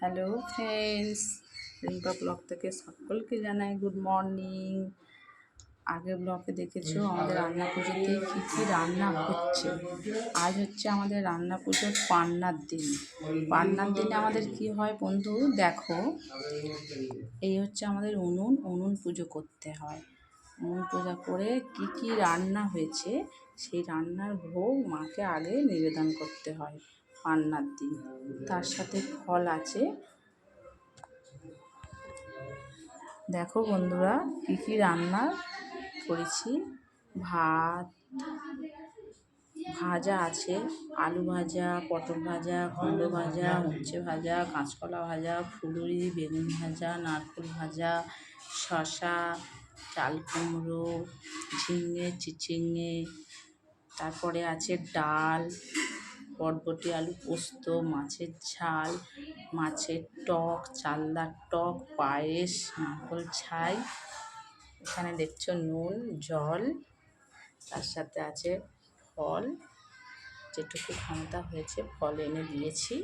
Hello friends, Rimpa blog থেকে সকলকে জানাই গুড মর্নিং। আগের ব্লগে দেখেছো আমাদের রান্না পুজোতে কী কী রান্না হচ্ছে। আজ হচ্ছে আমাদের রান্না পুজোর পান্নার দিন। পান্নার দিনে আমাদের কি হয় বন্ধু দেখো, এই হচ্ছে আমাদের উনুন পুজো করতে হয়। উনুন পূজা করে কি কি রান্না হয়েছে সেই রান্নার ভোগ মাকে আগে নিবেদন করতে হয় পান্নার দিন। তার সাথে ফল আছে। দেখো বন্ধুরা কি কি রান্না করেছি। ভাত, ভাজা আছে, আলু ভাজা, পটল ভাজা, কুমড়ো ভাজা, উচ্ছে ভাজা, কাঁচকলা ভাজা, ফুলুরি, বেগুন ভাজা, নারকেল ভাজা, শসা, চাল কুমড়ো, ঝিঙে, চিচিঙে, তারপরে আছে ডাল, বরবটি আলু পোস্ত, মাছের ঝাল, মাছের টক, চালদার টক, পায়েস, নারকেল ছাই, এখানে দেখছো নুন, জল, তার সাথে আছে ফল, যেটুকু ক্ষমতা হয়েছে ফল এনে দিয়েছি।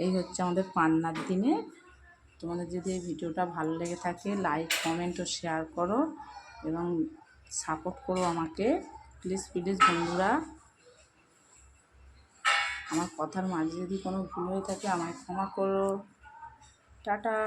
এই হচ্ছে আমাদের পান্নার দিনে। তোমাদের যদি এই ভিডিওটা ভালো লেগে থাকে লাইক, কমেন্ট ও শেয়ার করো এবং সাপোর্ট করো আমাকে প্লিজ বন্ধুরা। আমার কথার মাঝে যদি কোনো ভুল হয়ে থাকে আমায় ক্ষমা করো। টাটা।